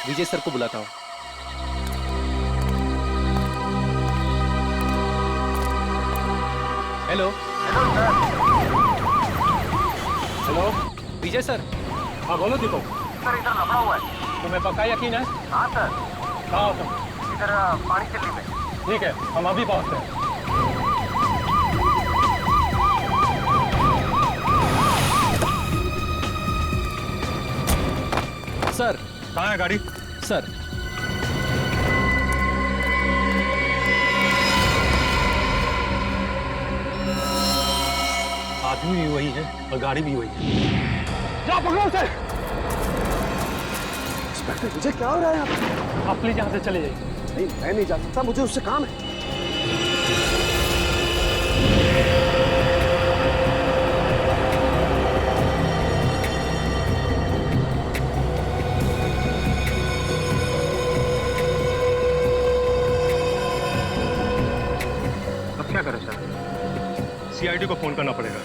विजय sir को बुलाता हूँ। हेलो हेलो विजय सर। हाँ बोलो दीपक। सर इधर लफड़ा हुआ है। तुम्हें पक्का यकीन है? हाँ सर। कहाँ हो तुम? इधर पानी चिल्ली में। ठीक है, हम अभी पहुँचते हैं। सर। कहाँ है गाड़ी? सर आदमी भी वही है और गाड़ी भी वही है। जा पकड़ो उसे। इंस्पेक्टर मुझे क्या हो रहा है यहाँ पे? आप प्लीज यहाँ से चले जाइए। नहीं, मैं नहीं जा सकता, मुझे उससे काम है। अब क्या करें सर? सीआईडी को फोन करना पड़ेगा।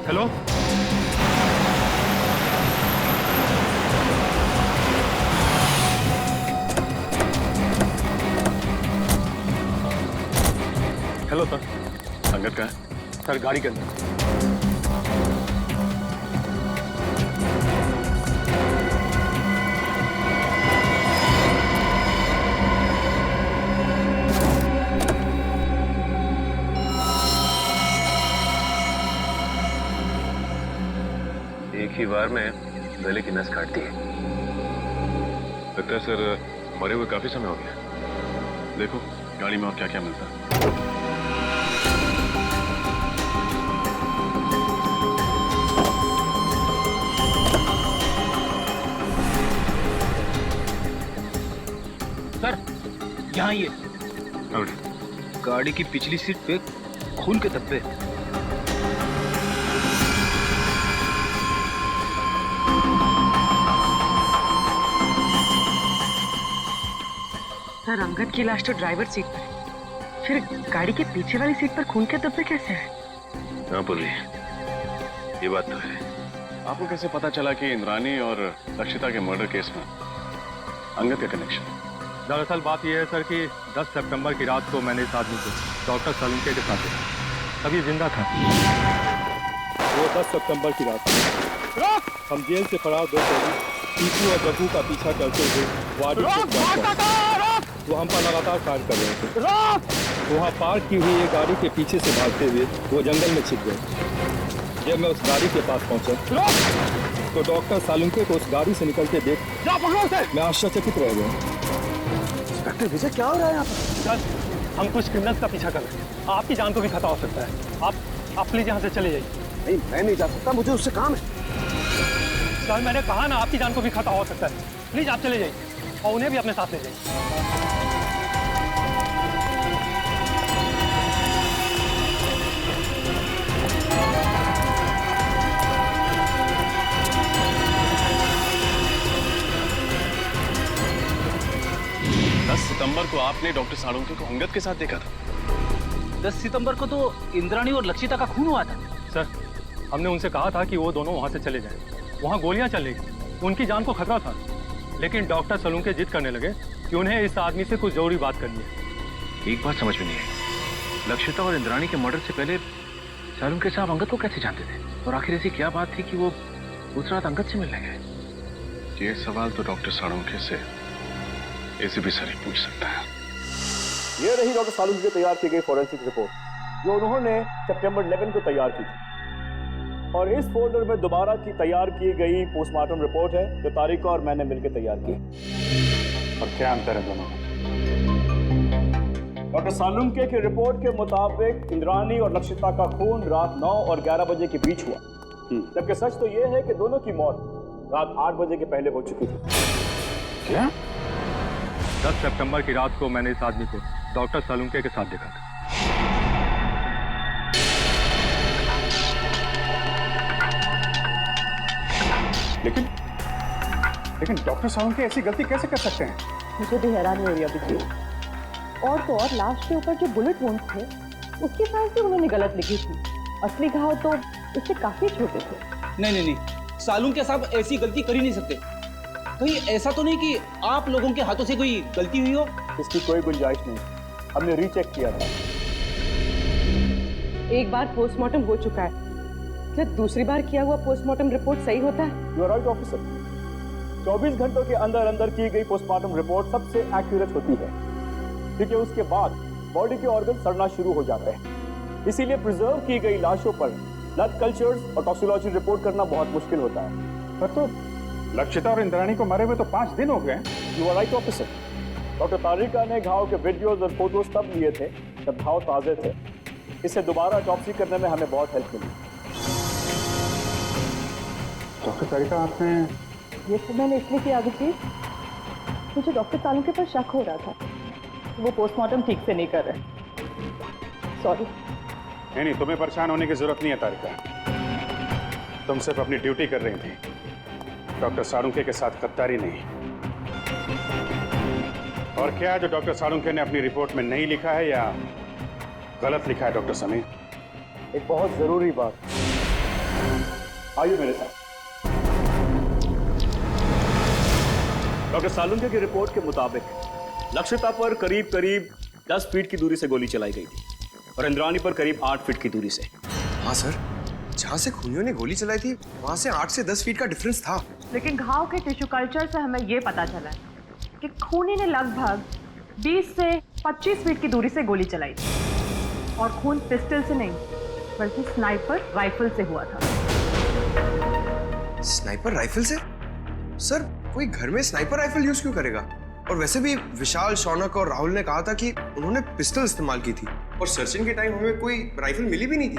Hello, hello sir. संगत का है? सर गाड़ी के अंदर। एक ही बार में गले की नस काट दी। लगता है सर मरे हुए काफी समय हो गया। देखो गाड़ी में और क्या क्या मिलता है। सर यहाँ ये और गाड़ी की पिछली सीट पे खून के धब्बे। सर अंगद की लाश तो ड्राइवर सीट पर है, फिर गाड़ी के पीछे वाली सीट पर खून के धब्बे कैसे हैं? हाँ पुर्वी, ये बात तो है। आपको कैसे पता चला कि इंद्रानी और लक्षिता के मर्डर केस में अंगद का कनेक्शन? दरअसल बात यह है सर कि 10 सितंबर की रात को मैंने इस आदमी को डॉक्टर सलूंके के साथ देखा। तब ये जिंदा था। वो 10 सितंबर की रात हम जेल से फरार दो कैदी टीपू और जग्गू का पीछा करते हुए वाड़ी वो हम पर लगातार फायर कर रहे थे। वहाँ पार्क की हुई एक गाड़ी के पीछे से भागते हुए वो जंगल में छिप गए। जब मैं उस गाड़ी के पास पहुंचा तो डॉक्टर सालुंके को उस गाड़ी से निकलते देख मैं आश्चर्यचकित रह गया। इंस्पेक्टर विजय क्या हो रहा है यहाँ पर? सर हम कुछ क्रिमिनल्स का पीछा कर रहे हैं। आपकी जान को भी खतरा हो सकता है। आप प्लीज यहाँ से चले जाइए। नहीं, मैं नहीं जा सकता, मुझे उससे काम है। सर मैंने कहा ना, आपकी जान को भी खतरा हो सकता है। प्लीज आप चले जाइए और उन्हें भी अपने साथ ले जाइए। 10 सितंबर को आपने डॉक्टर सालुंके को अंगद के साथ देखा था। 10 सितंबर को तो इंद्राणी और लक्षिता का खून हुआ था। सर हमने उनसे कहा था कि वो दोनों वहां से चले जाएं। वहां गोलियां चल रही थी, उनकी जान को खतरा था। लेकिन डॉक्टर सलूंके जिद करने लगे कि उन्हें इस आदमी से कुछ जरूरी बात करनी है। एक बात समझ में नहीं आई, लक्षिता और इंद्राणी के मर्डर से पहले सालुंके साहब अंगद को कैसे जानते थे? और आखिर ऐसी क्या बात थी कि वो दूसरा रात अंगद से मिलने गए? ये सवाल तो डॉक्टर सालुंके से एसीपी सर ही पूछ सकता है। ये रही डॉक्टर सालुंके की तैयार की गई फॉरेंसिक रिपोर्ट जो उन्होंने सितंबर 11 को तैयार की थी। और इस फोल्डर में दोबारा की तैयार की गई पोस्टमार्टम रिपोर्ट है जो तारिका और मैंने मिलकर तैयार की। और क्या अंतर है दोनों में? डॉक्टर सालुंके की रिपोर्ट के मुताबिक इंद्राणी और लक्षिता का खून रात 9 और 11 बजे के बीच हुआ, जबकि सच तो यह है कि दोनों की मौत रात 8 बजे के पहले हो चुकी थी। क्या? 10 सितंबर की रात को मैंने इस आदमी को डॉक्टर सालुंके के साथ देखा था। लेकिन डॉक्टर सालुंके ऐसी गलती कैसे कर सकते हैं? मुझे भी हैरानी हो रही है अभी। और तो और लाश के ऊपर जो बुलेट वुंड्स थे उसकी फाइल भी उन्होंने गलत लिखी थी। असली घाव तो उससे काफी छोटे थे। नहीं नहीं नहीं, सालून के साहब ऐसी गलती कर ही नहीं सकते। कहीं ऐसा तो नहीं कि आप लोगों के हाथों से कोई गलती हुई हो? इसकी कोई गुंजाइश नहीं, हमने रीचेक किया था। एक बार पोस्टमार्टम हो चुका है, क्या दूसरी बार किया हुआ पोस्टमार्टम रिपोर्ट सही होता है? यू आर राइट ऑफिसर, 24 घंटों के अंदर अंदर की गई पोस्टमार्टम रिपोर्ट सबसे एक्यूरेट होती है, क्योंकि उसके बाद बॉडी के ऑर्गन सड़ना शुरू हो जाते हैं। इसीलिए प्रिजर्व की गई लाशों पर ब्लड कल्चर्स और टॉक्सिकोलॉजी रिपोर्ट करना बहुत मुश्किल होता है। पर तो लक्षिता और इंद्राणी को मरे हुए तो 5 दिन हो गए। You are right officer, doctor Tarika ने घाव के वीडियोज और फोटोज तब लिए थे जब घाव ताजे थे। इससे दोबारा ऑटोप्सी करने में हमें बहुत हेल्प मिली। डॉक्टर तारिका, आपने ये सब मैंने इसलिए किया अभिजीत, मुझे डॉक्टर तालुके पर शक हो रहा था, वो पोस्टमार्टम ठीक से नहीं कर रहे। सॉरी। नहीं, तुम्हें परेशान होने की जरूरत नहीं है तारिका, तुम सिर्फ अपनी ड्यूटी कर रही थी, डॉक्टर साळुंखे के साथ गद्दारी नहीं। और क्या जो डॉक्टर साळुंखे ने अपनी रिपोर्ट में नहीं लिखा है या गलत लिखा है डॉक्टर समीर? एक बहुत जरूरी बात, आइए मेरे साथ। डॉक्टर साळुंखे की रिपोर्ट के मुताबिक लक्षिता पर करीब करीब 10 फीट की दूरी से गोली चलाई गई थी और इंद्राणी पर करीब 8 फीट की दूरी से। हाँ सर, जहाँ से खूनियों ने गोली चलाई थी वहाँ से 8 से 10 फीट का डिफरेंस था। लेकिन घाव के टिश्यू कल्चर से हमें ये पता चला कि खूनी ने लगभग 20 से 25 फीट की दूरी से गोली चलाई थी और खून पिस्टल से नहीं बल्कि स्नाइपर राइफल से हुआ था। स्नाइपर राइफल से? सर, कोई घर में स्नाइपर राइफल यूज क्यों करेगा? और वैसे भी विशाल, शौनक और राहुल ने कहा था कि उन्होंने पिस्टल इस्तेमाल की थी और सर्चिंग के टाइम हमें कोई राइफल मिली भी नहीं थी।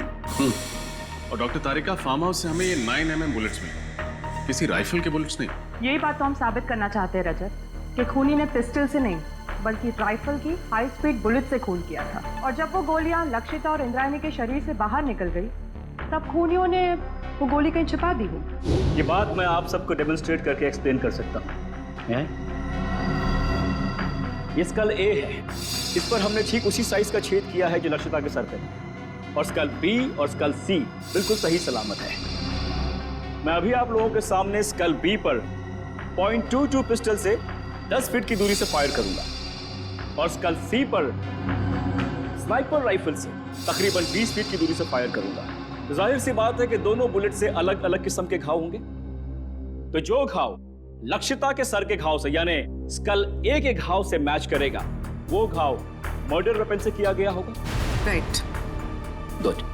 और डॉक्टर तारिका, फार्म हाउस से हमें ये 9mm बुलेट्स मिले, किसी राइफल के बुलेट्स नहीं। यही बात तो हम साबित करना चाहते हैं रजत, कि खूनी ने पिस्टल से नहीं बल्कि राइफल की हाई स्पीड बुलेट से खून किया था। और जब वो गोलियां लक्षिता और इंद्राणी के शरीर से बाहर निकल गई तब खूनियों ने वो गोली कहीं छिपा दी हो। ये बात मैं आप सबको डेमोन्स्ट्रेट करके एक्सप्लेन कर सकता हूँ। ये स्कल ए है, इस पर हमने ठीक उसी साइज का छेद किया है जो लक्षिता के सर पे, और स्कल बी और स्कल सी बिल्कुल सही सलामत है। मैं अभी आप लोगों के सामने स्कल बी पर .22 पिस्टल से 10 फीट की दूरी से फायर करूंगा और स्कल सी पर स्नाइपर राइफल से तकरीबन 20 फीट की दूरी से फायर करूंगा। तो जाहिर सी बात है कि दोनों बुलेट से अलग अलग किस्म के घाव होंगे। तो जो घाव लक्षिता के सर के घाव से यानी स्कल ए के घाव से मैच करेगा वो घाव मर्डर वेपन से किया गया होगा। राइट। गुड।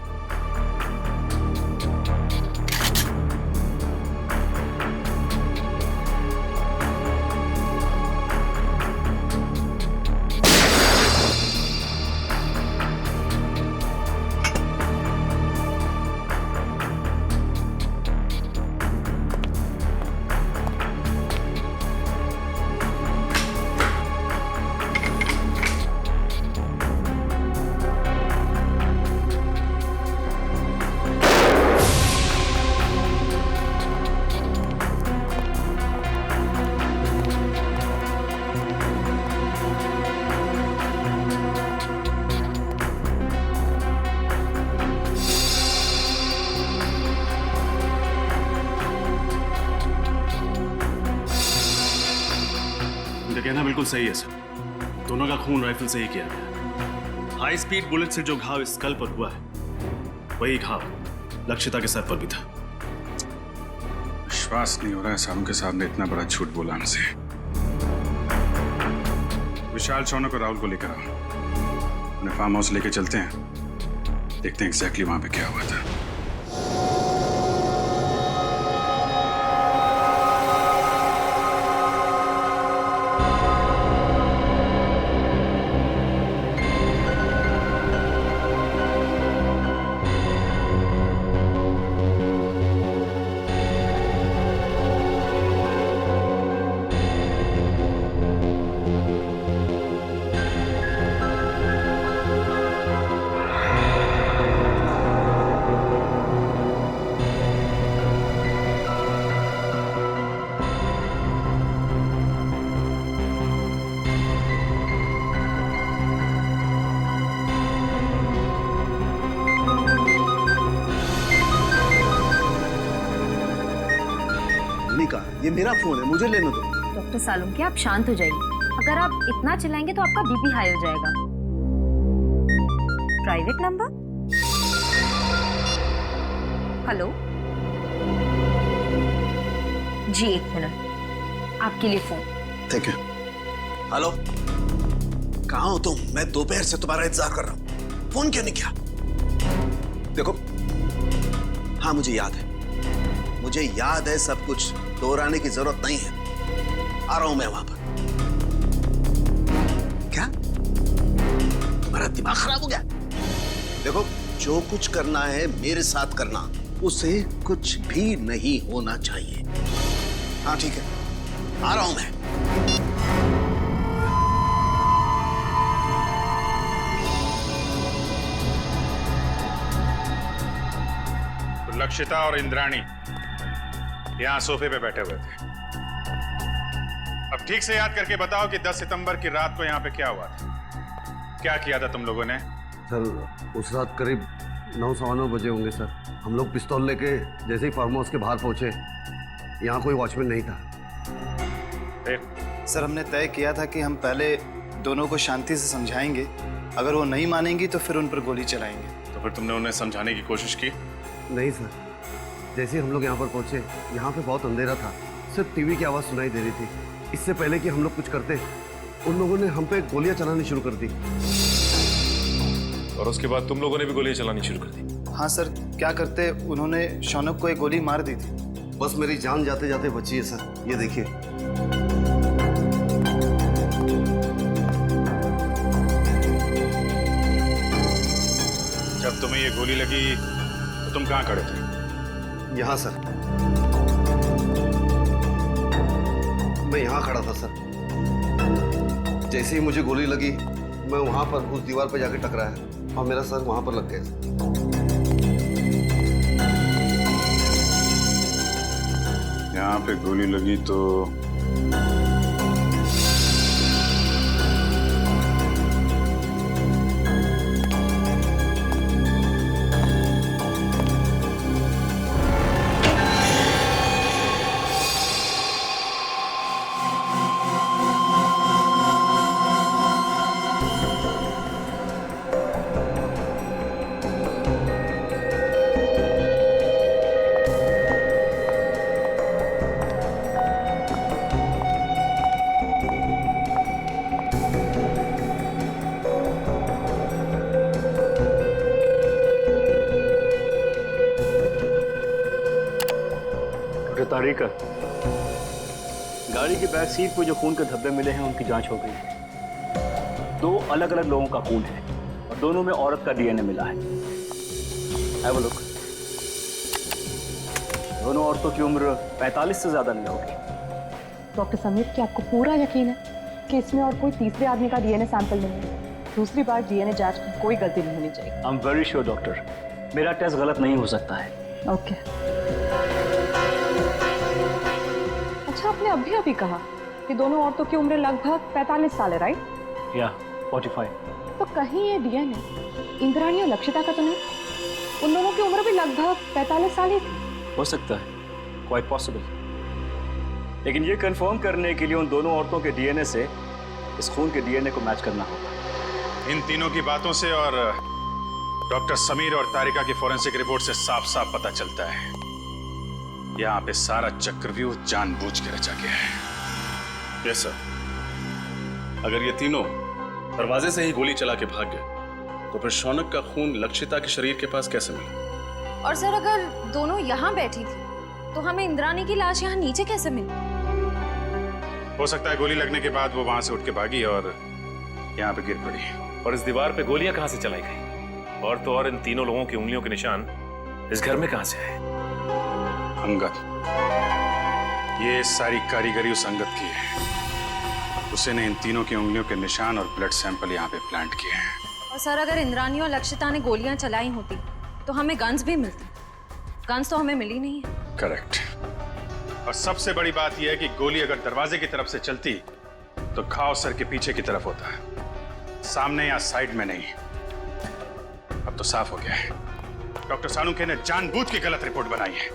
कहना बिल्कुल सही है सर, दोनों का खून राइफल से ही किया गया। हाई स्पीड बुलेट से जो घाव स्कल पर हुआ है वही घाव लक्षिता के सर पर भी था। विश्वास नहीं हो रहा है साळुंखे साहब ने इतना बड़ा झूठ बोला हमसे। विशाल, शौनक और राहुल को लेकर आओ, उन्हें फार्म हाउस लेके चलते हैं, देखते हैं एग्जैक्टली वहां पे क्या हुआ था। ये मेरा फोन है, मुझे लेने दो। डॉक्टर सालुंके, आप शांत हो जाइए। अगर आप इतना चिल्लाएंगे तो आपका बीपी हाई हो जाएगा। Private number? हेलो जी, 1 मिनट, आपके लिए फोन। ठीक है। हेलो, कहाँ हो तुम? मैं दोपहर से तुम्हारा इंतजार कर रहा हूँ, फोन क्यों नहीं किया? देखो, हाँ मुझे याद है सब कुछ, दोहराने की जरूरत नहीं है। आ रहा हूं मैं वहां पर। क्या तुम्हारा दिमाग खराब हो गया? देखो, जो कुछ करना है मेरे साथ करना, उसे कुछ भी नहीं होना चाहिए। हाँ ठीक है, आ रहा हूं मैं। तो लक्षिता और इंद्राणी यहां सोफे पे बैठे हुए थे। अब ठीक से याद करके बताओ कि 10 सितंबर की रात को यहाँ पे क्या हुआ था? क्या किया था तुम लोगों ने? सर, उस रात करीब 9-9:15 बजे होंगे सर। हम लोग पिस्तौल लेके जैसे ही फार्म हाउस के बाहर पहुंचे, यहाँ कोई वॉचमैन नहीं था। सर, हमने तय किया था कि हम पहले दोनों को शांति से समझाएंगे, अगर वो नहीं मानेंगी तो फिर उन पर गोली चलाएंगे। तो फिर तुमने उन्हें समझाने की कोशिश की? नहीं सर, जैसे ही हम लोग यहाँ पर पहुंचे, यहाँ पे बहुत अंधेरा था, सिर्फ टीवी की आवाज़ सुनाई दे रही थी। इससे पहले कि हम लोग कुछ करते, उन लोगों ने हम पे गोलियां चलानी शुरू कर दी। और उसके बाद तुम लोगों ने भी गोलियां चलानी शुरू कर दी? हाँ सर, क्या करते, उन्होंने शौनक को एक गोली मार दी थी। बस मेरी जान जाते जाते बची है सर, ये देखिए। जब तुम्हें ये गोली लगी तो तुम कहाँ खड़े थे? यहाँ सर, मैं यहाँ खड़ा था सर। जैसे ही मुझे गोली लगी, मैं वहां पर उस दीवार पर जाके टकराया और मेरा सर वहां पर लग गया। यहाँ पे गोली लगी तो तारीख, गाड़ी की बैक सीट पर जो खून के धब्बे मिले हैं उनकी जांच हो गई। 2 अलग अलग लोगों का खून है और दोनों में औरत का डीएनए मिला है। Have a look. दोनों औरतों की उम्र 45 से ज्यादा नहीं होगी। डॉक्टर समीर, क्या आपको पूरा यकीन है कि इसमें और कोई तीसरे आदमी का डीएनए सैंपल नहीं है? दूसरी बार डीएनए जांच में कोई गलती नहीं होनी चाहिए। I am very sure doctor, मेरा टेस्ट गलत नहीं हो सकता है। ओके। अच्छा, आपने अभी कहा कि दोनों औरतों की उम्र लगभग 45 साल है, राइट? या 45। तो कहीं ये डीएनए इंद्राणी और लक्षिता का तो नहीं? उन दोनों की उम्र भी लगभग 45 साल ही थी। हो सकता है, क्वाइट पॉसिबल। लेकिन ये कंफर्म करने के लिए उन दोनों औरतों के डीएनए से इस खून के डीएनए को मैच करना होगा। इन तीनों की बातों से और डॉक्टर समीर और तारिका की फोरेंसिक रिपोर्ट से साफ साफ पता चलता है, यहाँ पे सारा चक्रव्यूह जानबूझ के रचा गया है। Yes sir. अगर ये तीनों दरवाजे से ही गोली चला के भाग गए, तो फिर शौनक का खून लक्षिता के शरीर के पास कैसे मिला? और सर, अगर दोनों यहाँ बैठी थी तो हमें इंद्राणी की लाश यहाँ नीचे कैसे मिली? हो सकता है गोली लगने के बाद वो वहां से उठ के भागी और यहाँ पे गिर पड़ी। और इस दीवार पे गोलियां कहां से चलाई गई? और तो और इन तीनों लोगों की उंगलियों के निशान इस घर में कहां से आए? अंगद, ये सारी कारीगरी उस अंगद की है। उसने इन तीनों की उंगलियों के निशान और ब्लड सैंपल यहाँ पे प्लांट किए हैं। और सर, अगर इंद्राणी और लक्षिता ने गोलियां चलाई होती तो हमें गन्स भी मिलती। गन्स तो हमें मिली नहीं है। करेक्ट। और सबसे बड़ी बात यह है कि गोली अगर दरवाजे की तरफ से चलती तो घाव सर के पीछे की तरफ होता है, सामने या साइड में नहीं। अब तो साफ हो गया है, डॉक्टर सालुंके ने जानबूझ के गलत रिपोर्ट बनाई है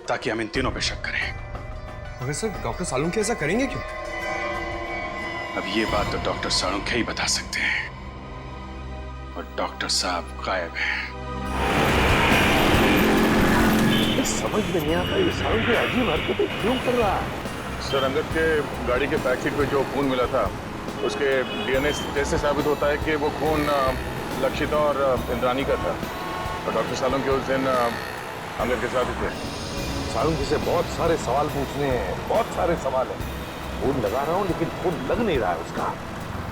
ताकि हम इन तीनों पे शक करें। मगर सर डॉक्टर सालुंखे ऐसा करेंगे क्यों? अब ये बात तो डॉक्टर सालुंखे ही बता सकते हैं, और डॉक्टर साहब गायब हैं। समझ में नहीं आता ये सालुंखे अजीब हरकतें क्यों कर रहा है। सर, अंगद के गाड़ी के बैक सीट पे जो खून मिला था उसके डीएनए टेस्ट से साबित होता है कि वो खून लक्षिता और इंद्रानी का था, और डॉक्टर सालुंखे उस दिन अंगद के साथ ही थे। सालुंखे से बहुत सारे सवाल पूछने हैं, बहुत सारे सवाल हैं। फोन लगा रहा हूँ लेकिन फोन लग नहीं रहा है उसका।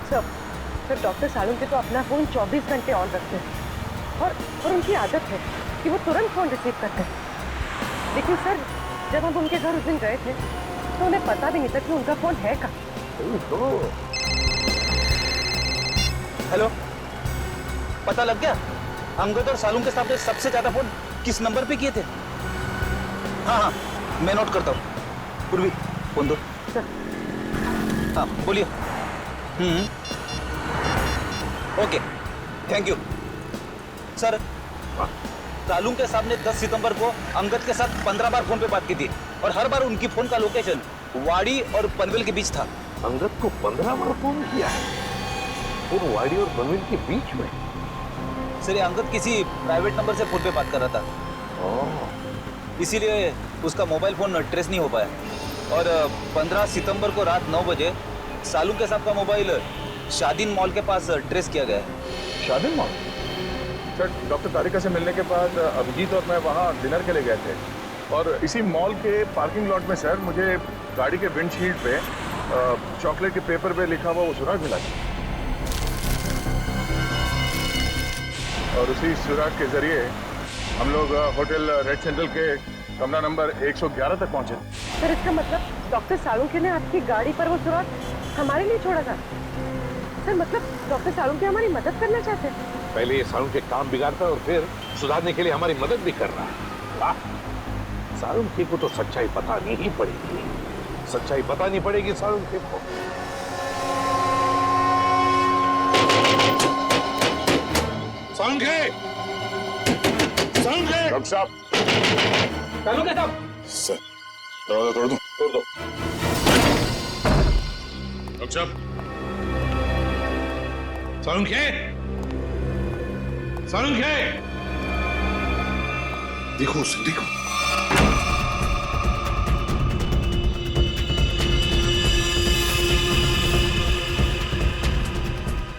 सर डॉक्टर सालुंखे तो अपना फोन 24 घंटे ऑन रखते हैं और उनकी आदत है कि वो तुरंत फोन रिसीव करते हैं। लेकिन सर जब हम उनके घर उस दिन गए थे तो उन्हें पता भी नहीं था कि उनका फोन है कहाँ। हेलो, पता लग गया अंगद और सालुंखे साहब ने सबसे ज्यादा फोन किस नंबर पे किए थे? हाँ, मैं नोट करता हूँ। पूर्वी फोन दो। हाँ बोलिए। Okay, thank you sir. Salunkhe साहब ने 10 सितंबर को अंगद के साथ 15 बार फोन पे बात की थी, और हर बार उनकी फोन का लोकेशन वाड़ी और पनवेल के बीच था। अंगद को 15 बार फोन किया है और वाड़ी और पनवेल के बीच में? सर ये अंगद किसी प्राइवेट नंबर से फोन पे बात कर रहा था, इसीलिए उसका मोबाइल फोन ट्रेस नहीं हो पाया। और 15 सितंबर को रात 9 बजे सालुंखे साहब का मोबाइल शादीन मॉल के पास ट्रेस किया गया है। शादीन मॉल? सर, डॉक्टर तारिका से मिलने के बाद अभिजीत और मैं वहाँ डिनर के लिए गए थे, और इसी मॉल के पार्किंग लॉट में सर मुझे गाड़ी के विंडशील्ड पे चॉकलेट के पेपर पे लिखा हुआ वो सुराग मिला था, और उसी सुराग के जरिए हम लोग होटल रेड सेंट्रल के कमरा नंबर 111 तक पहुंचे। सर इसका मतलब डॉक्टर सालुंखे ने आपकी गाड़ी पर वो सुराग हमारे लिए छोड़ा था। सर मतलब डॉक्टर सालुंखे हमारी मदद करना चाहते हैं। पहले ये सालुंखे काम बिगाड़ता है और फिर सुधारने के लिए हमारी मदद भी कर रहा है। वाह! सालुंखे को तो सच्चाई बतानी ही पड़ेगी, सच्चाई बतानी पड़ेगी सालुंखे को। सालुंखे! सालुंखे! डॉक्टर साहब! सालुंखे साहब! सर, दरवाजा तोड़ दूं? तोड़ दो। डॉक्टर साहब! सालुंखे! सालुंखे! देखो उसे, देखो।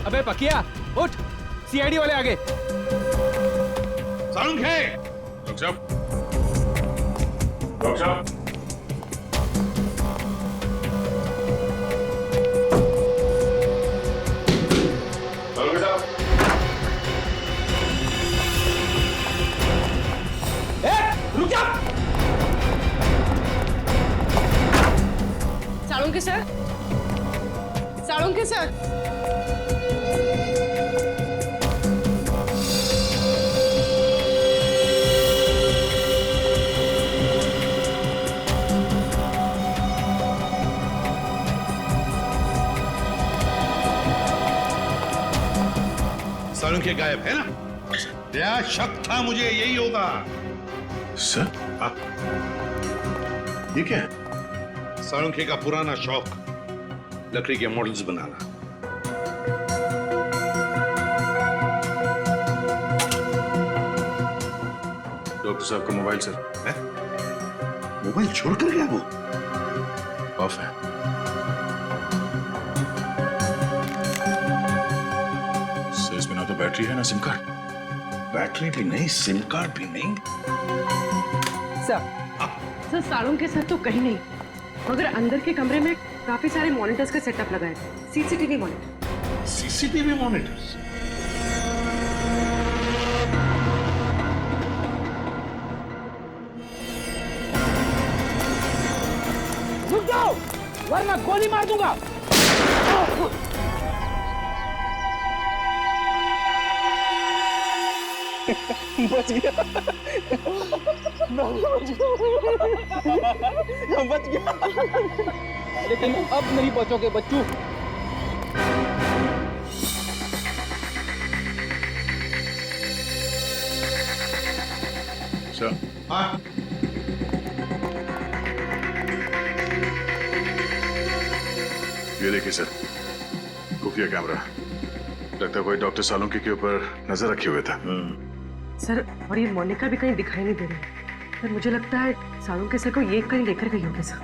अबे पकिया, उठ, सीआईडी वाले आगे। सालुंखे! डॉक्टर साहब! डॉक्टर साहब! सालुंखे साहब! रुक जा! Salunkhe sir, Salunkhe sir. सालुंखे गायब है ना? क्या शक था मुझे यही होगा। सर, ये क्या है? सालुंखे का पुराना शौक, लकड़ी के मॉडल्स बनाना। डॉक्टर साहब का मोबाइल सर है? मोबाइल छोड़कर गया वो? ऑफ है। सर, इसमें ना तो बैटरी है ना सिम कार्ड। बैटरी भी नहीं, सिम कार्ड भी नहीं। सर सालुंखे सर तो कहीं नहीं, मगर अंदर के कमरे में काफी सारे मॉनिटर्स का सेटअप लगा है, सीसीटीवी मॉनिटर। CCTV monitors? रुक जाओ, वरना गोली मार दूंगा। बच गया, बच गया, लेकिन अब नहीं बचोगे बच्चू। सर, हाँ। ये देखिए सर, खुफिया कैमरा। लगता है कोई डॉक्टर सालुंके के ऊपर नजर रखे हुए था। सर, और ये मोनिका भी कहीं दिखाई नहीं दे रही। सर, मुझे लगता है सालुंके सर को ये कहीं लेकर गई होगी सर।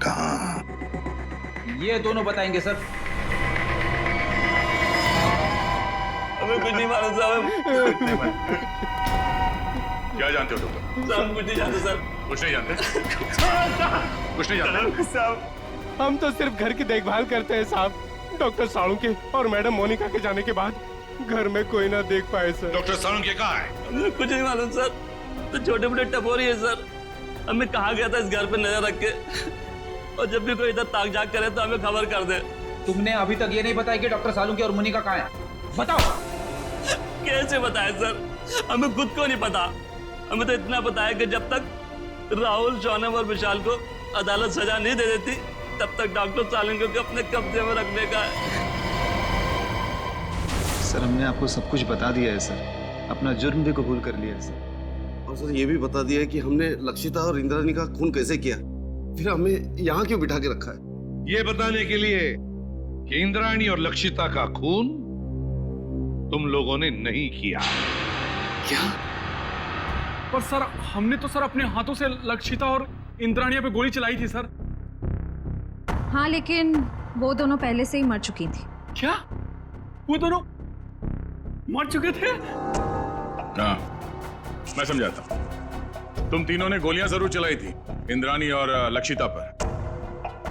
कहाँ? ये दोनों बताएंगे सर। हमें कुछ नहीं मालूम साहब। क्या जानते हो डॉक्टर? साहब कुछ नहीं जानते सर। कुछ नहीं जानते? कुछ नहीं जानते साहब, हम तो सिर्फ घर की देखभाल करते हैं साहब। डॉक्टर सालुंके और मैडम मोनिका के जाने के बाद घर में कोई ना देख पाए सर। डॉक्टर सालुंके कहाँ है? हमें कुछ नहीं मालूम सर। तो छोटे मोटे टपोरी है सर। हमें कहा गया था इस घर पे नजर रख के, और जब भी कोई इधर ताक झाक करे तो हमें खबर कर दे। तुमने अभी तक ये नहीं बताया कि डॉक्टर सालुंके और मोनिका कहाँ है? बताओ। कैसे बताए सर? हमें खुद को नहीं पता। हमें तो इतना पता है कि जब तक राहुल, शौनम और विशाल को अदालत सजा नहीं दे देती, तब तक डॉक्टर सालुंके को अपने कब्जे में रखने का है। सर, हमने आपको सब कुछ बता दिया है सर। अपना जुर्म भी कबूल कर लिया है सर। और सर ये भी बता दिया है कि हमने लक्षिता और इंद्राणी का खून कैसे किया, फिर हमें यहाँ क्यों बिठा के रखा है? ये बताने के लिए कि इंद्राणी और लक्षिता का खून तुम लोगों ने नहीं किया। क्या? पर सर, हमने तो सर अपने हाथों से लक्षिता और इंद्राणिया पे गोली चलाई थी सर। हाँ, लेकिन वो दोनों पहले से ही मर चुकी थी। क्या? वो दोनों मर चुके थे? हाँ, मैं समझाता हूँ। तुम तीनों ने गोलियां जरूर चलाई थी इंद्राणी और लक्षिता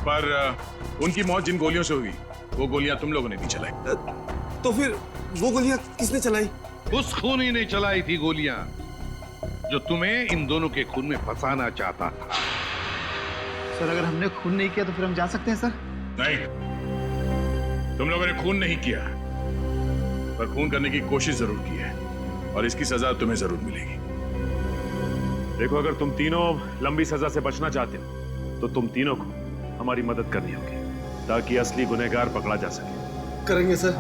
पर उनकी मौत जिन गोलियों से हुई, वो गोलियां तुम लोगों ने नहीं चलाई। तो फिर वो गोलियां किसने चलाई? उस खूनी ने चलाई थी गोलियां जो तुम्हें इन दोनों के खून में फंसाना चाहता था। सर, अगर हमने खून नहीं किया तो फिर हम जा सकते हैं सर? नहीं, तुम लोगों ने खून नहीं किया, पर खून करने की कोशिश जरूर की है, और इसकी सजा तुम्हें जरूर मिलेगी। देखो, अगर तुम तीनों लंबी सजा से बचना चाहते हो तो तुम तीनों को हमारी मदद करनी होगी, ताकि असली गुनहगार पकड़ा जा सके। करेंगे सर,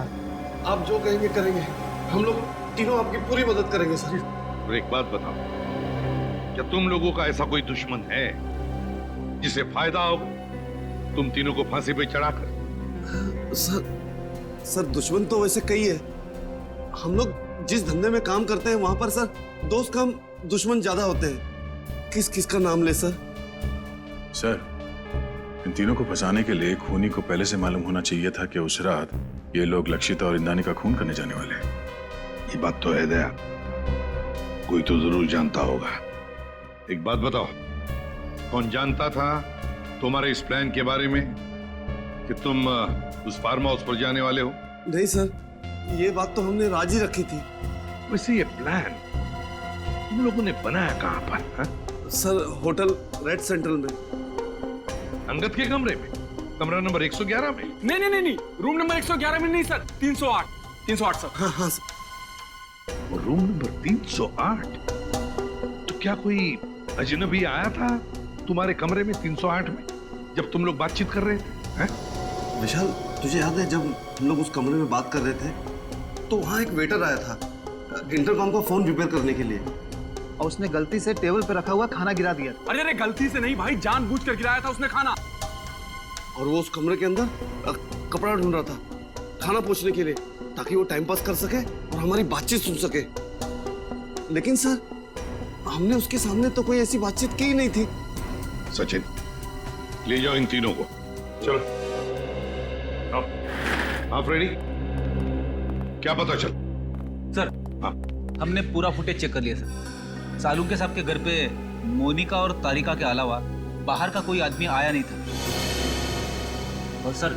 आप जो कहेंगे करेंगे। हम लोग तीनों आपकी पूरी मदद करेंगे सर। और एक बात बताओ, क्या तुम लोगों का ऐसा कोई दुश्मन है जिसे फायदा हो तुम तीनों को फांसी पे चढ़ाकर? सर दुश्मन तो वैसे कई है। हम लोग जिस धंधे में काम करते हैं वहां पर सर दोस्त कम दुश्मन ज्यादा होते हैं। किस किस का नाम ले सर? सर, इन तीनों को फंसाने के लिए खूनी को पहले से मालूम होना चाहिए था कि उस रात ये लोग लक्षिता और इंद्राणी का खून करने जाने वाले हैं। ये बात तो है दया, कोई तो जरूर जानता होगा। एक बात बताओ, कौन जानता था तुम्हारे इस प्लान के बारे में कि तुम उस फार्म हाउस पर जाने वाले हो? नहीं सर, ये बात तो हमने राजी रखी थी। वैसे ये प्लान तुम लोगों ने बनाया कहां पर? हा? सर, होटल रेड सेंट्रल में। अंगद के कमरे में? कमरा नंबर 111 में? नहीं, रूम नंबर 111 में नहीं सर, 308 सर। हाँ सर। Room number 308? तो क्या कोई अजनबी आया था तुम्हारे कमरे में 308 में जब तुम लोग बातचीत कर रहे थे? विशाल, तुझे याद है जब हम लोग उस कमरे में बात कर रहे थे तो वहाँ एक वेटर आया था इंटरकॉम का फोन रिपेयर करने के लिए, और उसने गलती से टेबल पे रखा हुआ खाना गिरा दिया। अरे गलती से नहीं भाई, जानबूझकर गिराया था उसने खाना। और वो उस कमरे के अंदर कपड़ा ढूंढ रहा था खाना पोंछने के लिए, ताकि वो टाइम पास कर सके और हमारी बातचीत सुन सके। लेकिन सर, हमने उसके सामने तो कोई ऐसी बातचीत की ही नहीं थी। सचिन, ले जाओ इन तीनों को। चलो। हाँ फ्रेडी, क्या पता चल? सर, हमने पूरा फुटेज चेक कर लिया सर। सालुंके साहब के घर पे मोनिका और तारिका के अलावा बाहर का कोई आदमी आया नहीं था। और सर,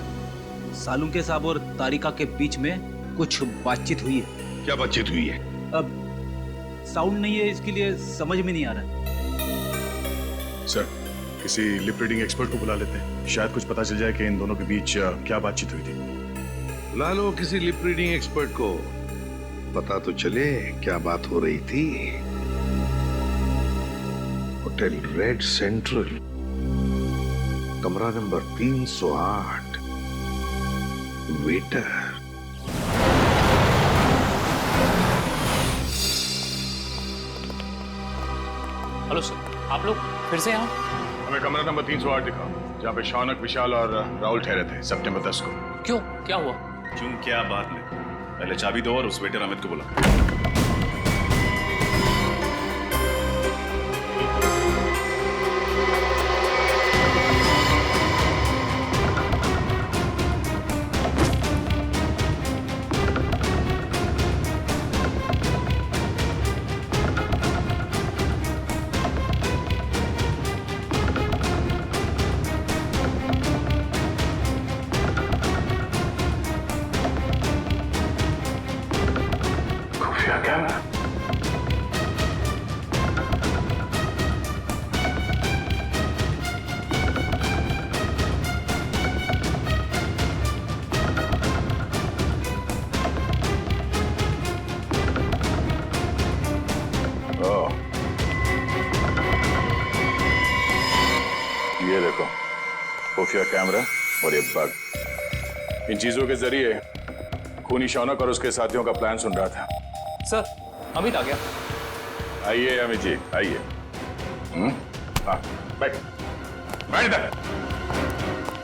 सालुंके साहब और तारिका के बीच में कुछ बातचीत हुई है। क्या बातचीत हुई है? अब साउंड नहीं है, इसके लिए समझ में नहीं आ रहा। सर, किसी लिप रीडिंग एक्सपर्ट को बुला लेते हैं, शायद कुछ पता चल जाए कि इन दोनों के बीच क्या बातचीत हुई थी। बुला लो किसी लिप रीडिंग एक्सपर्ट को, पता तो चले क्या बात हो रही थी। होटल रेड सेंट्रल, कमरा नंबर 308, वेटर। हेलो सर, आप लोग फिर से यहाँ? हमें कमरा नंबर 308 दिखाओ। जहाँ पे शौनक, विशाल और राहुल ठहरे थे सितंबर 10 को। क्यों, क्या हुआ? क्यों क्या बात नहीं, पहले चाबी दो और उस वेटर अमित को बुला। ये देखो, खुफिया कैमरा और ये बग। इन चीजों के जरिए खूनी शौनक और उसके साथियों का प्लान सुन रहा था। सर, अमित आ गया। आइए अमित जी, आइए। हाँ, बैठ इधर।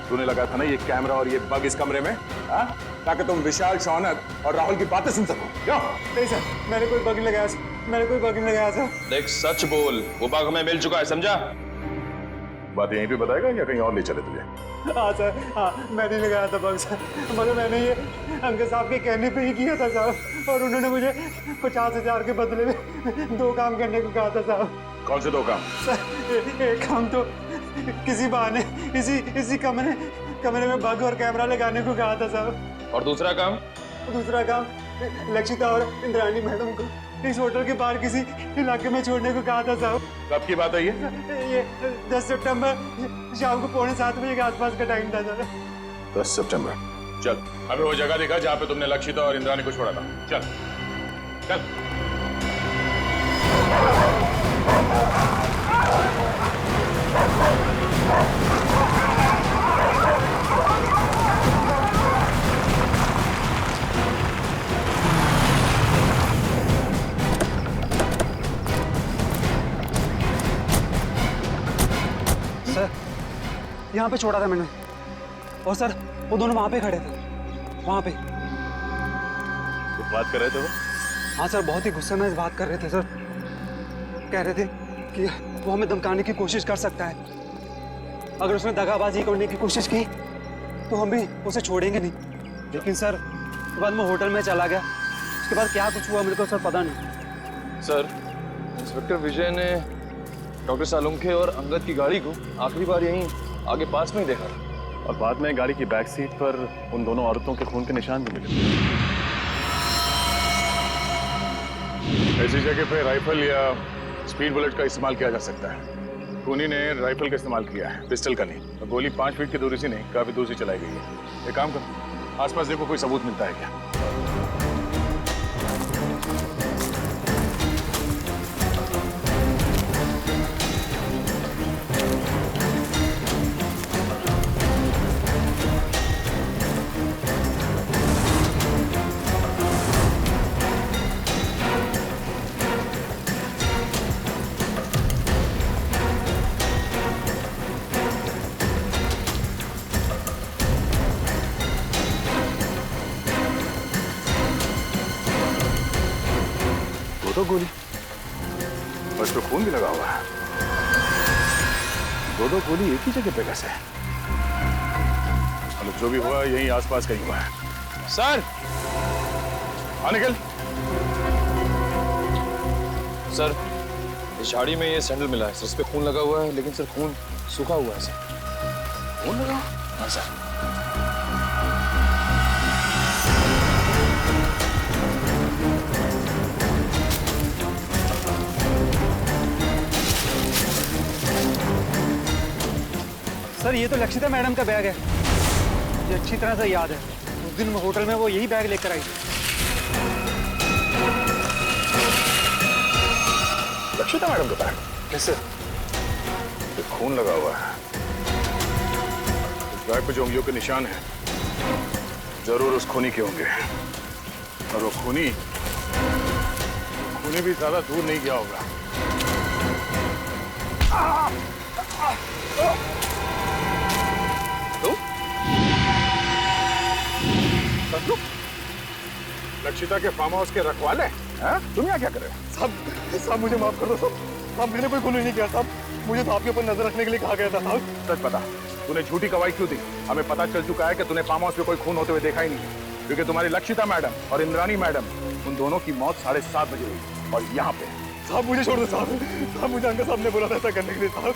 तूने लगा था ना ये कैमरा और ये बग इस कमरे में, हाँ? ताकि तुम विशाल, शौनक और राहुल की बातें सुन सको। क्यों? नहीं सर, मैंने कोई बग नहीं लगाया सर, मैंने कोई बग नहीं लगाया सर। देख, सच बोल, वो बग हमें मिल चुका है, समझा? बात यहीं पे बताएगा या कहीं और ले चले तुझे? हाँ सर, हाँ, मैं नहीं लगाया था बग सर, मगर मैंने ये अंकल साहब के कहने पे ही किया था साहब, और उन्होंने मुझे 50,000 के बदले में 2 काम करने को कहा था साहब। कौन से 2 काम? सर, एक काम तो किसी बहाने इसी कमरे में बग और कैमरा लगाने को कहा था साहब। और दूसरा काम? दूसरा काम लक्षिता और इंद्राणी मैडम को इस होटल के बाहर किसी इलाके में छोड़ने को कहा था साहब। कब की बात है ये 10 सितंबर शाम को 6:45 बजे के आसपास का टाइम था सर। 10 सितंबर। चल, हमें वो जगह दिखा जहाँ पे तुमने लक्षिता और इंद्राणी को छोड़ा था। चल चल। सर, यहाँ पे छोड़ा था मैंने, और सर वो दोनों वहाँ पे खड़े थे, वहाँ पे। कुछ बात कर रहे थे वो? हाँ सर, बहुत ही गुस्से में इस बात कर रहे थे सर। कह रहे थे कि वो हमें धमकाने की कोशिश कर सकता है, अगर उसने दगाबाजी करने की कोशिश की तो हम भी उसे छोड़ेंगे नहीं। लेकिन सर उसके बाद मैं होटल में चला गया, उसके बाद क्या कुछ हुआ मेरे को सर पता नहीं। सर, इंस्पेक्टर विजय ने डॉक्टर सालुंखे और अंगद की गाड़ी को आखिरी बार यहीं आगे पास में ही देखा, और बाद में गाड़ी की बैक सीट पर उन दोनों औरतों के खून के निशान भी मिले। ऐसी जगह पे राइफल या स्पीड बुलेट का इस्तेमाल किया जा सकता है। खूनी ने राइफल का इस्तेमाल किया है, पिस्टल का नहीं। तो गोली 5 फीट की दूरी से नहीं, काफी दूर से चलाई गई है। एक काम करो, आसपास देखो कोई सबूत मिलता है क्या। तो गोली और इस पे खून भी लगा हुआ है। 2 गोली एक ही जगह पे कैसे? मतलब जो भी हुआ यहीं आसपास कहीं हुआ है। सर, निकल। सर, इस झाड़ी में ये सैंडल मिला है सर, इस पे खून लगा हुआ है, लेकिन सर खून सूखा हुआ है सर। खून लगा? हाँ सर। सर, ये तो लक्षिता मैडम का बैग है, ये अच्छी तरह से याद है। उस दिन होटल में वो यही बैग लेकर आई थी। लक्षिता मैडम का बैग? कैसे? खून लगा हुआ है। इस बैग पे जो उंगलियों के निशान हैं, जरूर उस खूनी के होंगे। और वो खूनी भी ज्यादा दूर नहीं गया होगा। मतलब लक्षिता के फार्म हाउस के रखवाले हैं? तुम यहाँ क्या कर रहे हो? साहब मुझे माफ कर दो साहब, मैंने कोई खून नहीं किया साहब, मुझे तो आपके ऊपर नजर रखने के लिए कहा गया था साहब। सच बता, तूने झूठी गवाही क्यों दी? हमें पता चल चुका है कि तूने फार्म हाउस में कोई खून होते हुए देखा ही नहीं, क्योंकि तुम्हारी लक्षिता मैडम और इंद्राणी मैडम, उन दोनों की मौत 7:30 बजे हुई और यहाँ पे। साहब मुझे छोड़ दो साहब, मुझे अंगद साहब ने बोला था ऐसा करने के लिए साहब।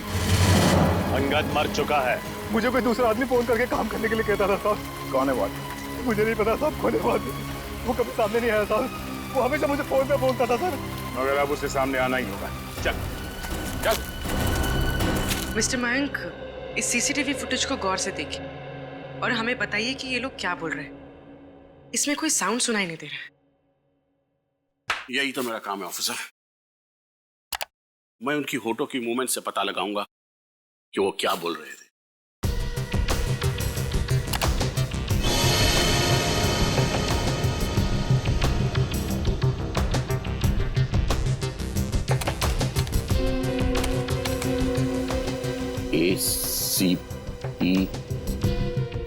अंगद मर चुका है। मुझे कोई दूसरा आदमी फोन करके काम करने के लिए कहता था साहब। कौन है वो आदमी? मुझे नहीं पता साहब, कौन है वो आदमी? वो कभी सामने नहीं आया साहब, वो हमेशा मुझे फोन पे बोलता था सर। मगर अब उसे सामने आना ही होगा। चल चल। मिस्टर मयंक, इस सीसीटीवी फुटेज को गौर से देखिए और हमें बताइए कि ये लोग क्या बोल रहे हैं। इसमें कोई साउंड सुनाई नहीं दे रहा है। यही तो मेरा काम है ऑफिसर। मैं उनकी होठों की मूवमेंट से पता लगाऊंगा कि वो क्या बोल रहे थे। ACP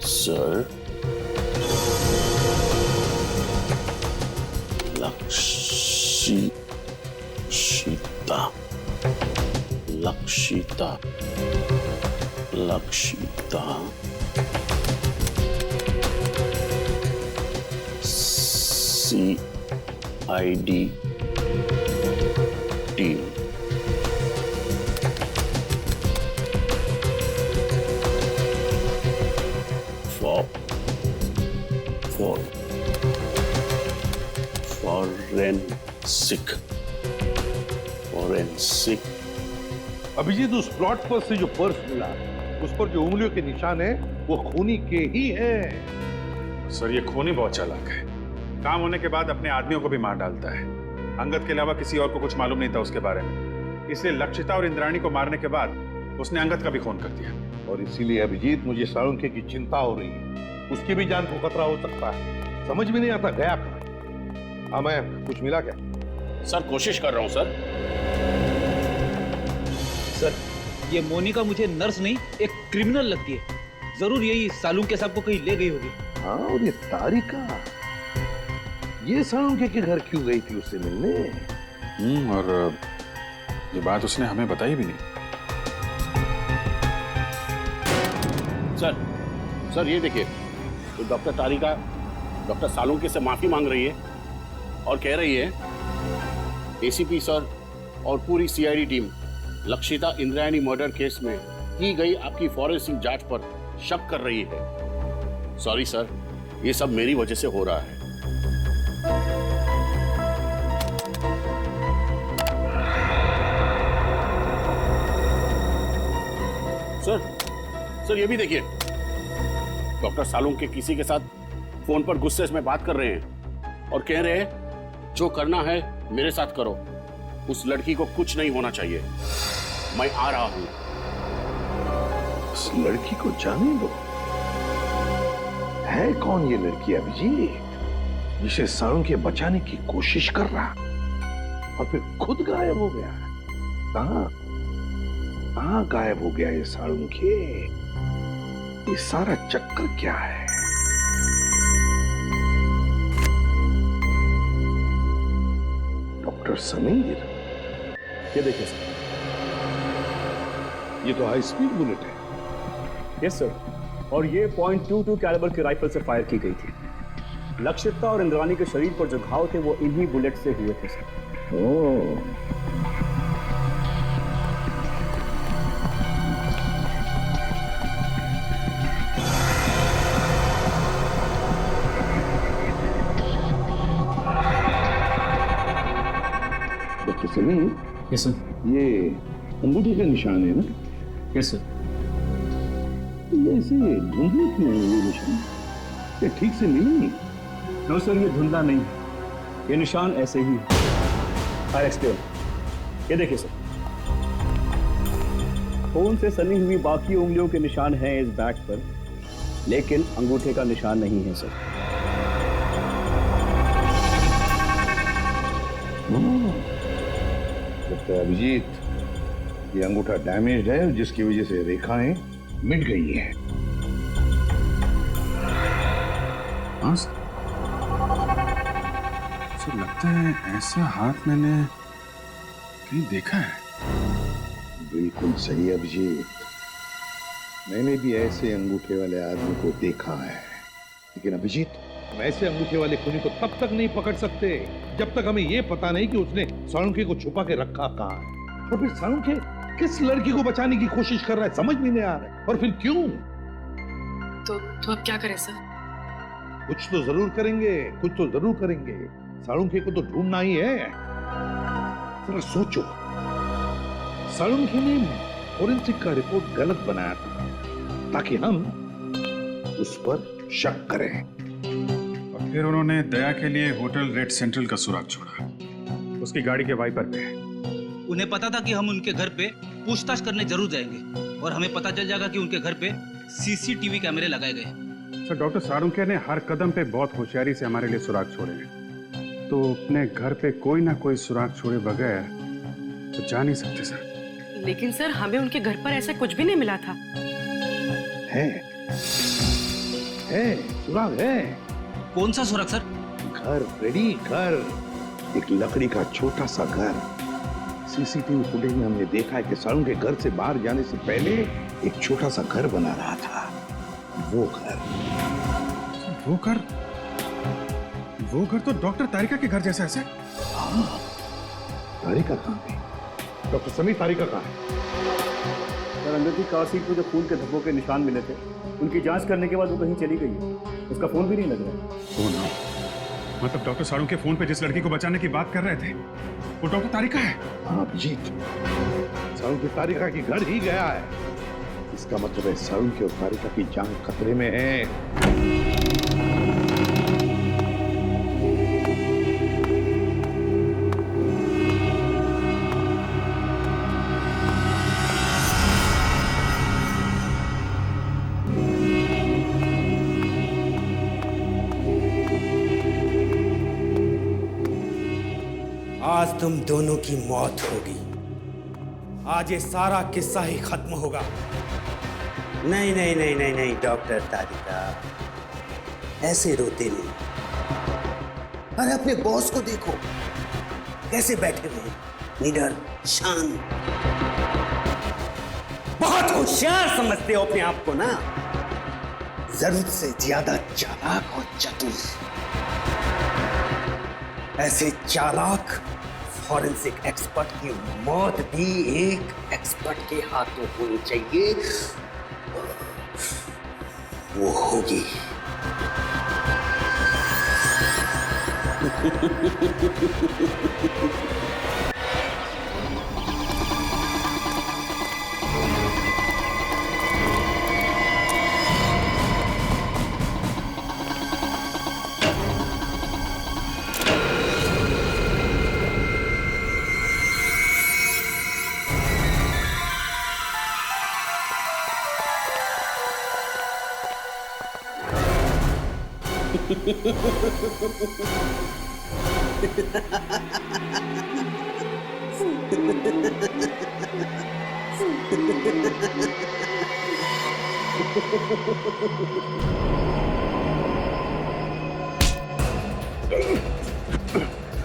sir, Lakshita CID team. Forensic. Abhijeet, उस प्लॉट पर से जो पर्स मिला, उस पर जो उंगलियों के निशान है वो खूनी के ही हैं। सर, ये खूनी बहुत चालाक है। काम होने के बाद अपने आदमियों को भी मार डालता है। अंगद के अलावा किसी और को कुछ मालूम नहीं था उसके बारे में, इसलिए लक्षिता और इंद्राणी को मारने के बाद उसने अंगद का भी खून कर दिया। और इसीलिए अभिजीत, मुझे साळुंखे की चिंता हो रही है। उसकी भी जान को खतरा हो सकता है। समझ में नहीं आता गया कहाँ। हाँ, मैं कुछ मिला क्या? सर, कोशिश कर रहा हूं सर। सर, ये मोनिका मुझे नर्स नहीं, एक क्रिमिनल लगती है। जरूर यही साळुंखे साहब को कहीं ले गई होगी। हाँ, और ये तारिका, ये साळुंखे के घर क्यों गई थी उससे मिलने? और ये बात उसने हमें बताई भी नहीं। सर ये देखिए, तो डॉक्टर तारिका डॉक्टर साळुंखे से माफी मांग रही है और कह रही है ACP सर और पूरी CID team Lakshita Indrayani murder case में की गई आपकी फॉरेंसिक जांच पर शक कर रही है। सॉरी सर, ये सब मेरी वजह से हो रहा है। सर ये भी देखिए, डॉक्टर साळुंखे किसी के साथ फोन पर गुस्से में बात कर रहे हैं और कह रहे हैं जो करना है मेरे साथ करो, उस लड़की को कुछ नहीं होना चाहिए, मैं आ रहा हूं। उस लड़की को जाने दो। है कौन ये लड़की अभिजीत, जिसे साळुंखे बचाने की कोशिश कर रहा और फिर खुद गायब हो गया? कहां गायब हो गया ये साळुंखे? ये सारा चक्कर क्या है? डॉक्टर समीर, ये देखिए सर, ये तो हाई स्पीड बुलेट है। यस सर, और ये .22 कैलिबर की राइफल से फायर की गई थी। लक्षिता और इंद्राणी के शरीर पर जो घाव थे वो इन्हीं बुलेट से हुए थे sir. Oh, doctor Sameer. Yes sir. ये अंगूठे का निशान है ना? Yes sir. ये ऐसे धुंधले क्यों है ये निशान? ये ठीक से नहीं? नो सर, ये धुंधला नहीं, ये निशान ऐसे ही है। I explain. ये देखिए सर, खून से सनी हुई बाकी उंगलियों के निशान हैं इस बैग पर, लेकिन अंगूठे का निशान नहीं है सर। लगता है अभिजीत, ये अंगूठा डैमेज्ड है, जिसकी वजह से रेखाएं मिट गई हैं। सर लगता है ऐसा हाथ मैंने कहीं देखा है। बिल्कुल सही अभिजीत, मैंने भी ऐसे अंगूठे वाले आदमी को देखा है। लेकिन अभिजीत, हम ऐसे अंगूठे वाले खूनी को तब तक नहीं पकड़ सकते जब तक हमें यह पता नहीं कि उसने साळुंखे को छुपा के रखा कहाँ है, और फिर साळुंखे किस लड़की को बचाने की कोशिश कर रहा है समझ में नहीं आ रहा है, और फिर क्यों। तो अब क्या करें सर? कुछ तो जरूर करेंगे, कुछ तो जरूर करेंगे। साळुंखे को तो ढूंढना ही है। जरा सोचो, साळुंखे ने फोरेंसिक का रिपोर्ट गलत बनाया था ताकि हम उस पर शक करें। और फिर उन्होंने दया के लिए होटल रेड सेंट्रल का सुराग छोड़ा, उसकी गाड़ी के वाइपर पे। उन्हें पता था कि हम उनके घर पे पूछताछ करने जरूर जाएंगे और हमें पता चल जाएगा कि उनके घर पे सीसीटीवी कैमरे लगाए गए। सर डॉक्टर साळुंखे ने हर कदम पे बहुत होशियारी से हमारे लिए सुराग छोड़े हैं, तो अपने घर पे कोई ना कोई सुराग छोड़े बगैर तो जा नहीं सकते सर। लेकिन सर हमें उनके घर पर ऐसा कुछ भी नहीं मिला था। है सुराग है। कौन सा सुराग सर? घर रेडी, घर, एक लकड़ी का छोटा सा घर। सीसीटीवी फुटेज में हमने देखा है कि साळुंखे घर से बाहर जाने से पहले एक छोटा सा घर बना रहा था। वो घर तो डॉक्टर तारिका के घर जैसा है। हाँ, तारिका कहाँ है? डॉक्टर समीर, तारिका कहाँ है? सर अंदर की कार सीट पर जो खून के धब्बों के निशान मिले थे, उनकी जांच करने के बाद वो कहीं चली गई है। उसका फोन भी नहीं लग रहा है। मतलब डॉक्टर साळुंखे फोन पे जिस लड़की को बचाने की बात कर रहे थे वो डॉक्टर तारिका है। हाँ अभिजीत, साळुंखे तारिका के घर ही गया है। इसका मतलब है साळुंखे और तारिका की जान खतरे में है। आज तुम दोनों की मौत होगी। आज ये सारा किस्सा ही खत्म होगा। नहीं नहीं नहीं नहीं नहीं डॉक्टर तारिका, ऐसे रोते नहीं। अरे अपने बॉस को देखो, कैसे बैठे हुए, निडर, शांत। बहुत होशियार समझते हो अपने आप को ना, जरूरत से ज्यादा चालाक और चतुर। ऐसे चालाक फॉरेंसिक एक्सपर्ट की मौत भी एक एक्सपर्ट के हाथों होनी चाहिए। वो होगी।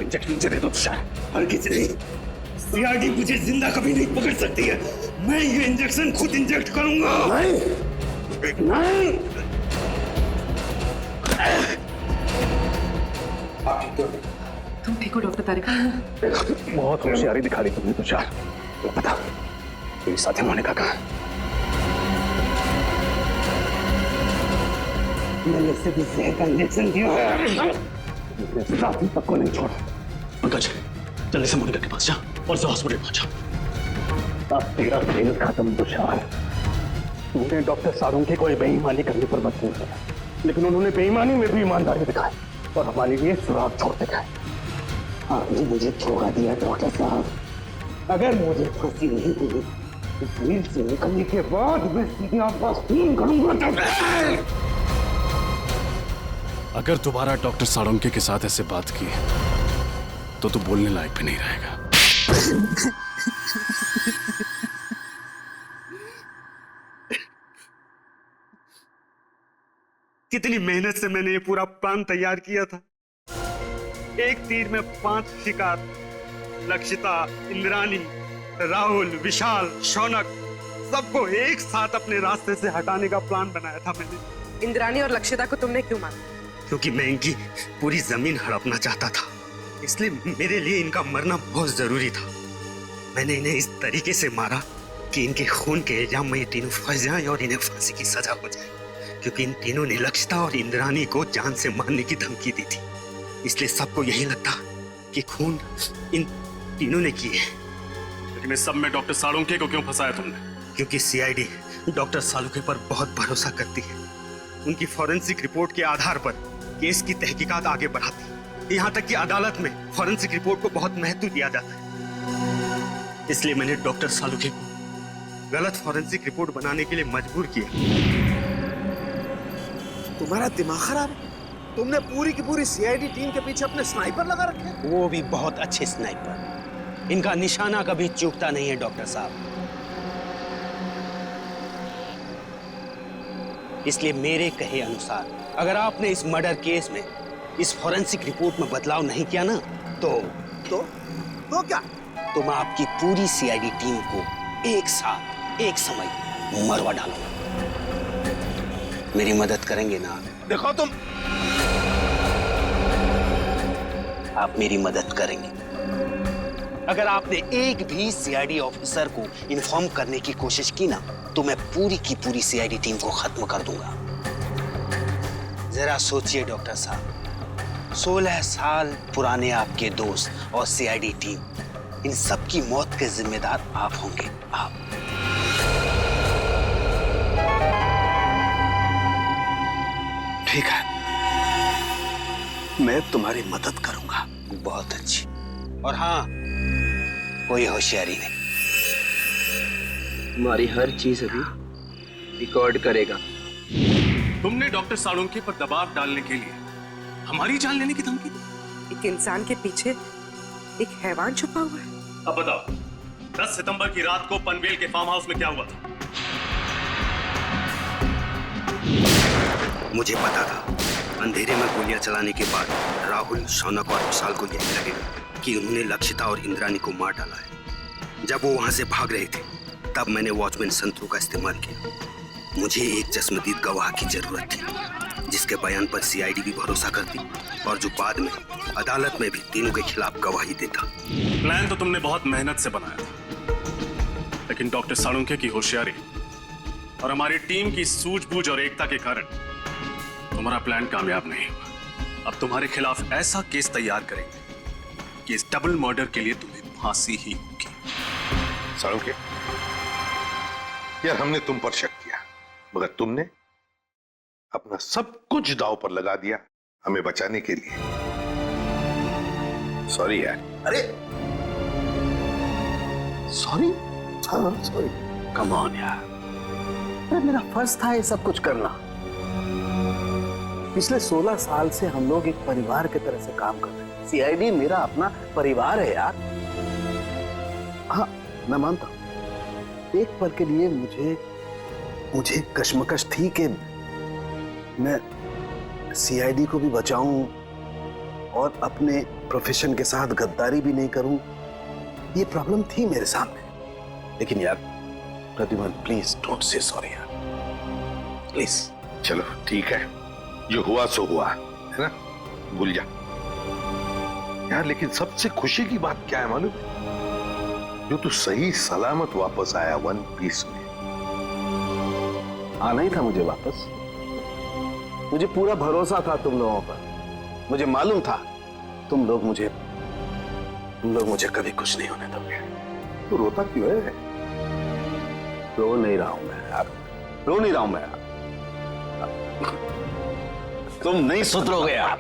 इंजेक्शन मुझे दे दो तुषार, और किसी नहीं। सीआईडी मुझे जिंदा कभी नहीं पकड़ सकती है। मैं ये इंजेक्शन खुद इंजेक्ट करूंगा। नहीं नहीं। तुम ठीक हो डॉक्टर तारिका? बहुत होशियारी दिखा दी तुमने तुषार। बता मेरे साथी मोनिका कहाँ? मैंने इसे भी जहर का इंजेक्शन दिया है। मेरे साथी तक को नहीं छोड़ा। पंकज जल्दी से मोनिका के पास जा और से हॉस्पिटल पहुंचा। अब तेरा खेल खत्म तुषार। तूने डॉक्टर साळुंखे को बेईमानी करने पर मजबूर किया, लेकिन उन्होंने बेईमानी में भी ईमानदारी दिखाई और हमारे लिए सुराग छोड़ते गए। आपने मुझे धोखा दिया डॉक्टर साहब। अगर मुझे फांसी नहीं हुई तो जेल से निकलने के बाद मैं सीधे आपका खून करूंगा। अगर दोबारा डॉक्टर साळुंखे के साथ ऐसे बात की तो तू बोलने लायक भी नहीं रहेगा। कितनी मेहनत से मैंने ये पूरा प्लान तैयार किया था, एक तीर में 5 शिकार। लक्षिता, इंद्राणी, राहुल, विशाल, शौनक, सबको एक साथ अपने रास्ते से हटाने का प्लान बनाया था मैंने। इंद्राणी और लक्षिता को तुमने क्यों मारा? क्योंकि मैं इनकी पूरी जमीन हड़पना चाहता था, इसलिए मेरे लिए इनका मरना बहुत जरूरी था। मैंने इन्हें इस तरीके से मारा कि इनके खून के इल्जाम में ये तीनों फंस जाएं और इन्हें फांसी की सजा हो जाए, क्योंकि इन तीनों ने लक्षिता और इंद्राणी को जान से मारने की धमकी दी थी। इसलिए सबको यही लगता कि खून इन तीनों ने किए। लेकिन इस सब में डॉक्टर साळुंखे को क्यों फंसाया तुमने? क्योंकि सीआईडी डॉक्टर साळुंखे पर बहुत भरोसा करती है। उनकी फॉरेंसिक रिपोर्ट के आधार पर केस की तहकीकात आगे बढ़ाती है। यहाँ तक कि अदालत में फॉरेंसिक रिपोर्ट को बहुत महत्व दिया जाता है। इसलिए मैंने डॉक्टर साळुंखे को गलत फॉरेंसिक रिपोर्ट बनाने के लिए मजबूर किया। तुम्हारा दिमाग खराब है? तुमने पूरी की पूरी सीआईडी टीम के पीछे अपने स्नाइपर लगा रखे? वो भी बहुत अच्छे स्नाइपर। इनका निशाना कभी चूकता नहीं है डॉक्टर साहब। इसलिए मेरे कहे अनुसार अगर आपने इस मर्डर केस में इस फॉरेंसिक रिपोर्ट में बदलाव नहीं किया ना तो क्या? तो मैं आपकी पूरी सीआईडी टीम को एक साथ एक समय मरवा डालूंगा। मेरी मदद करेंगे ना? देखो तुम, आप मेरी मदद करेंगे। अगर आपने एक भी सीआईडी ऑफिसर को इन्फॉर्म करने की कोशिश की ना तो मैं पूरी की पूरी सीआईडी टीम को खत्म कर दूंगा। जरा सोचिए डॉक्टर साहब, 16 साल पुराने आपके दोस्त और सीआईडी टीम, इन सब की मौत के जिम्मेदार आप होंगे। आप ठीक है, मैं तुम्हारी मदद करूंगा। बहुत अच्छी। और हाँ, कोई होशियारी नहीं। हमारी हर चीज अभी रिकॉर्ड करेगा। तुमने डॉक्टर साळुंखे पर दबाव डालने के लिए हमारी जान लेने की धमकी दी। एक इंसान के पीछे एक हैवान छुपा हुआ है। अब बताओ, 10 सितंबर की रात को पनवेल के फार्म हाउस में क्या हुआ था? मुझे पता था अंधेरे में गोलियां चलाने के बाद राहुल, शौनक और विशाल को यही लगेगा कि उन्होंने लक्षिता और इंद्राणी को मार डाला है। जब वो वहां से भाग रहे थे तब मैंने वॉचमैन संतरू का इस्तेमाल किया। मुझे एक चश्मदीद गवाह की जरूरत थी जिसके बयान पर सीआईडी भी भरोसा करती और जो बाद में अदालत में भी तीनों के खिलाफ गवाही देता। प्लान तो तुमने बहुत मेहनत से बनाया था, लेकिन डॉक्टर साळुंखे की होशियारी और हमारी टीम की सूझबूझ और एकता के कारण तुम्हारा प्लान कामयाब नहीं हुआ। अब तुम्हारे खिलाफ ऐसा केस तैयार करेंगे कि इस डबल मर्डर के लिए तुम्हें फांसी ही होगी। साळुंखे, यार हमने तुम पर शक किया, मगर तुमने अपना सब कुछ दांव पर लगा दिया हमें बचाने के लिए। सॉरी यार। अरे सॉरी? हाँ सॉरी। कम ऑन यार, अरे मेरा फर्ज था ये सब कुछ करना। पिछले 16 साल से हम लोग एक परिवार की तरह से काम कर रहे हैं। सीआईडी मेरा अपना परिवार है यार। हाँ मैं मानता हूं, एक पल के लिए मुझे कश्मकश थी कि मैं सीआईडी को भी बचाऊं और अपने प्रोफेशन के साथ गद्दारी भी नहीं करूं। ये प्रॉब्लम थी मेरे सामने। लेकिन यार प्रतिमान, प्लीज डोंट से सॉरी यार, प्लीज। चलो ठीक है, जो हुआ सो हुआ है ना, भूल जा यार। लेकिन सबसे खुशी की बात क्या है मालूम? जो तू सही सलामत वापस आया वन पीस में। आना ही था मुझे वापस। मुझे पूरा भरोसा था तुम लोगों पर। मुझे मालूम था तुम लोग मुझे कभी कुछ नहीं होने दोगे। तू रोता क्यों है? रो नहीं रहा हूं मैं यार, रो नहीं रहा हूं मैं यार। तुम नहीं सुधरोगे यार।